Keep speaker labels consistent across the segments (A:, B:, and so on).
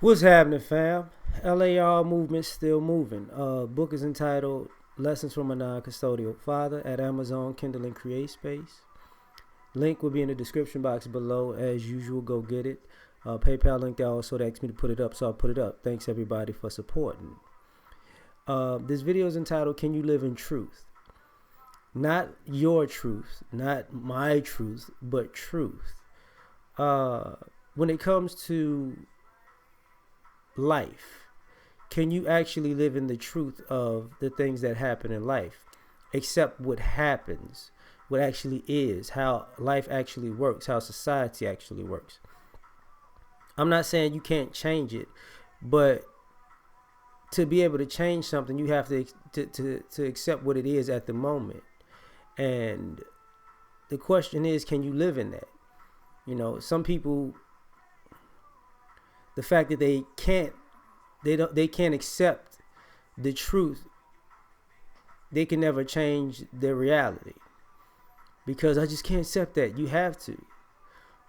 A: What's happening, fam? L.A.R. movement still moving. Book is entitled Lessons from a Non-Custodial Father at Amazon, Kindle, and Create Space. Link will be in the description box below. As usual, go get it. PayPal link there also asked me to put it up, so I'll put it up. Thanks everybody for supporting. This video is entitled Can You Live in Truth? Not your truth, not my truth, but truth. When it comes to life, can you actually live in the truth of the things that happen in life, accept what happens, what actually is, how life actually works, how society actually works? I'm not saying you can't change it, but to be able to change something, you have to accept what it is at the moment. And the question is, can you live in that? Some people, the fact that they can't accept the truth, they can never change their reality, because I just can't accept that. You have to.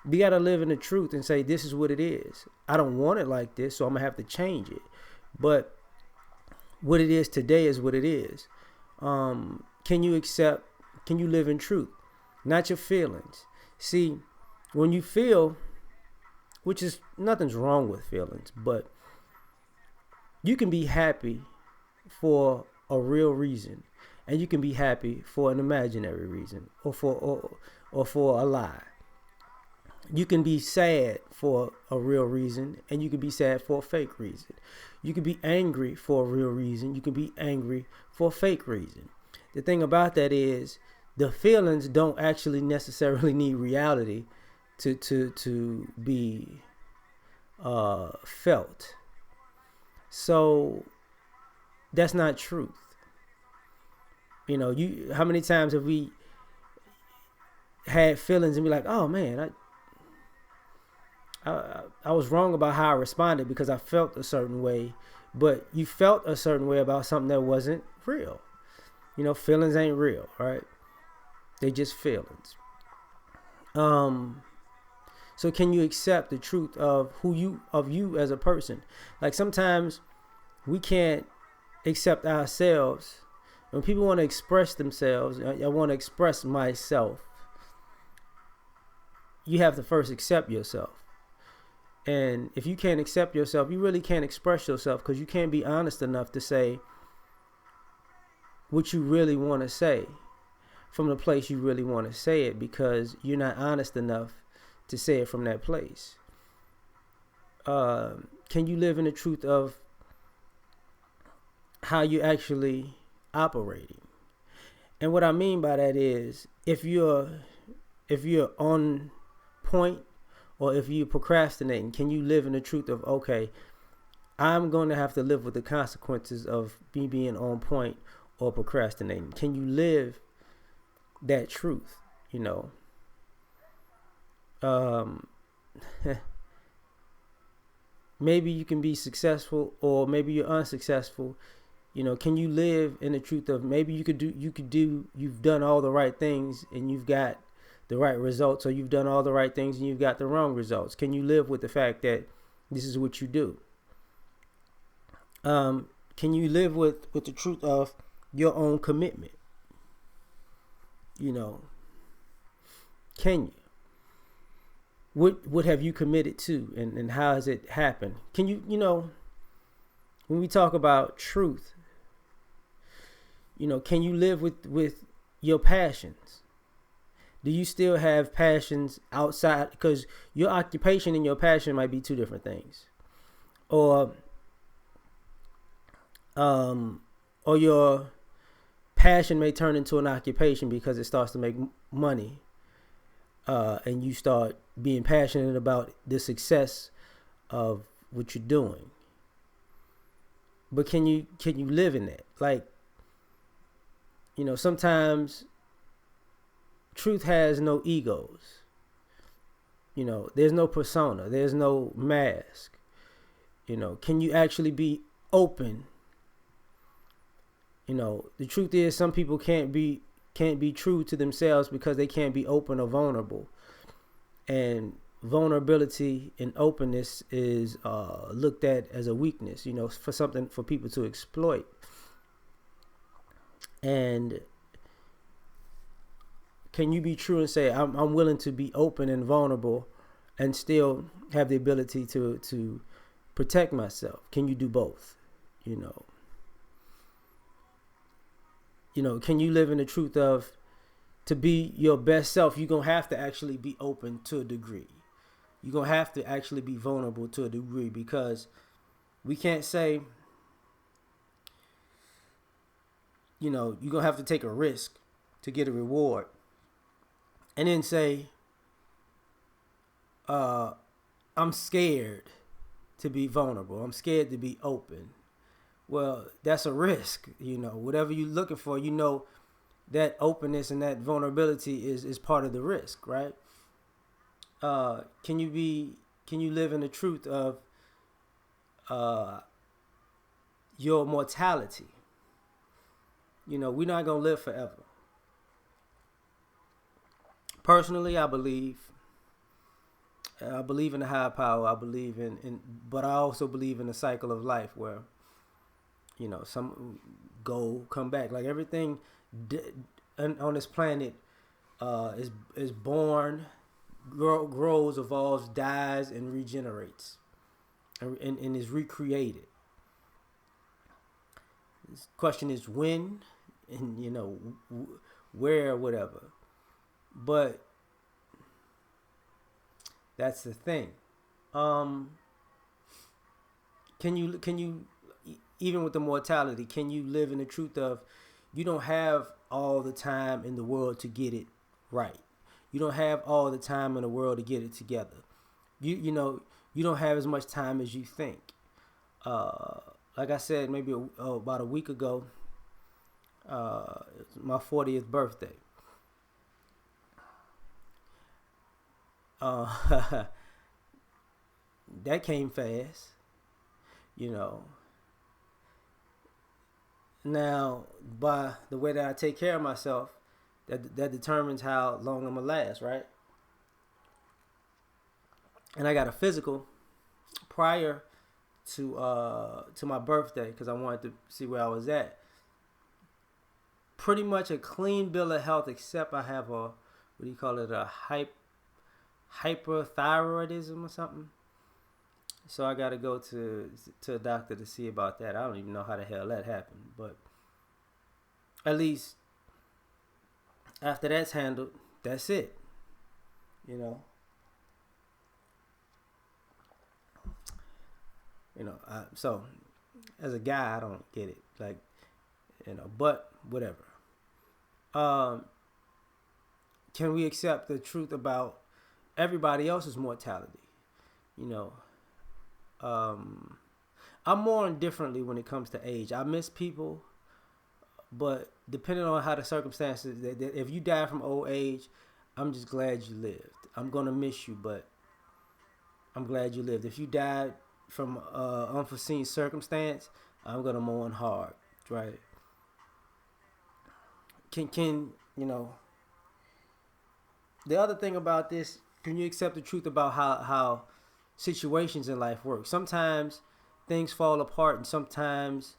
A: You got to live in the truth and say, this is what it is. I don't want it like this, so I'm gonna have to change it. But what it is today is what it is. Can you live in truth, not your feelings? See, when you feel, which is nothing's wrong with feelings, but you can be happy for a real reason, and you can be happy for an imaginary reason, or for a lie. You can be sad for a real reason, and you can be sad for a fake reason. You can be angry for a real reason. You can be angry for a fake reason. The thing about that is, the feelings don't actually necessarily need reality to be felt. So that's not truth. How many times have we had feelings and be like, oh man, I was wrong about how I responded because I felt a certain way, but you felt a certain way about something that wasn't real. Feelings ain't real, right? They just feelings. So can you accept the truth of you as a person? Like, sometimes we can't accept ourselves. When people want to express themselves, I want to express myself, you have to first accept yourself. And if you can't accept yourself, you really can't express yourself, because you can't be honest enough to say what you really want to say from the place you really want to say it, because you're not honest enough to say it from that place. Can you live in the truth of how you're actually operating? And what I mean by that is, if you're on point, or if you're procrastinating, can you live in the truth of, okay, I'm going to have to live with the consequences of me being on point or procrastinating? Can you live that truth? Maybe you can be successful, or maybe you're unsuccessful. Can you live in the truth of, maybe you've done all the right things and you've got the right results, or you've done all the right things and you've got the wrong results? Can you live with the fact that this is what you do? Can you live with the truth of your own commitment? Can you? What have you committed to, and how has it happened? Can you, when we talk about truth, can you live with your passions? Do you still have passions outside? Because your occupation and your passion might be two different things. Or your passion may turn into an occupation because it starts to make money, and you start being passionate about the success of what you're doing. But can you live in that? Like, sometimes truth has no egos. There's no persona. There's no mask. Can you actually be open? The truth is, some people can't be true to themselves because they can't be open or vulnerable. And vulnerability and openness is looked at as a weakness, for something for people to exploit. And can you be true and say, I'm willing to be open and vulnerable and still have the ability to protect myself? Can you do both? Can you live in the truth of, to be your best self, you're going to have to actually be open to a degree. You're going to have to actually be vulnerable to a degree, because we can't say, you're going to have to take a risk to get a reward, and then say, I'm scared to be vulnerable. I'm scared to be open. Well, that's a risk. Whatever you're looking for, that openness and that vulnerability is part of the risk, right? Can you live in the truth of your mortality? We're not gonna live forever. Personally, I believe in a higher power. I believe but I also believe in the cycle of life where, some go, come back. Like everything on this planet is born, grows, evolves, dies, and regenerates, and is recreated. This question is when, and where, whatever. But that's the thing. Can you even with the mortality, can you live in the truth of, you don't have all the time in the world to get it right. You don't have all the time in the world to get it together. You don't have as much time as you think. Like I said, maybe about a week ago, my 40th birthday. That came fast, Now, by the way that I take care of myself, that determines how long I'm gonna last, right? And I got a physical prior to my birthday, because I wanted to see where I was at. Pretty much a clean bill of health, except I have a hyperthyroidism or something. So I got to go to a doctor to see about that. I don't even know how the hell that happened, but at least after that's handled, that's it. So as a guy, I don't get it. Like, but whatever. Can we accept the truth about everybody else's mortality? I'm more indifferently when it comes to age. I miss people, but depending on how the circumstances, if you die from old age, I'm just glad you lived. I'm gonna miss you, but I'm glad you lived. If you died from unforeseen circumstance, I'm gonna mourn hard, right? Can the other thing about this? Can you accept the truth about how situations in life work? Sometimes things fall apart, and sometimes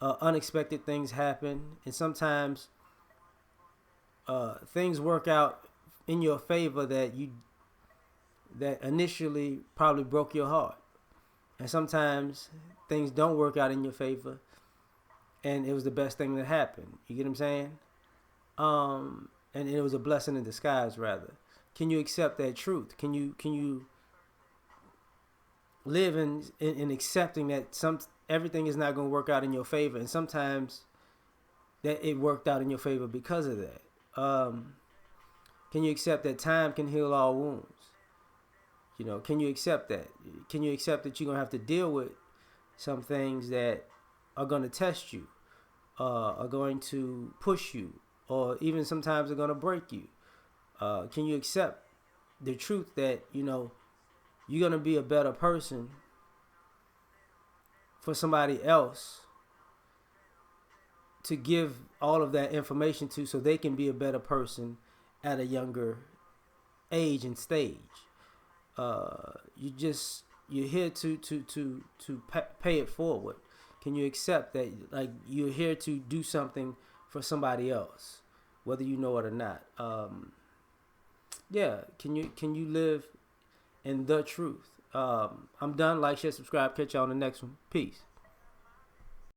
A: unexpected things happen, and sometimes things work out in your favor that initially probably broke your heart, and sometimes things don't work out in your favor, and it was the best thing that happened. You get what I'm saying? And it was a blessing in disguise, rather. Can you accept that truth? Can you live in accepting that everything is not going to work out in your favor, and sometimes that it worked out in your favor because of that? Can you accept that time can heal all wounds? Can you accept that? Can you accept that you're going to have to deal with some things that are going to test you, are going to push you, or even sometimes are going to break you? Can you accept the truth that, you're going to be a better person for somebody else to give all of that information to, so they can be a better person at a younger age and stage? You're here to pay it forward. Can you accept that, like, you're here to do something for somebody else, whether you know it or not? Yeah, can you live in the truth? I'm done. Like, share, subscribe. Catch y'all on the next one. Peace.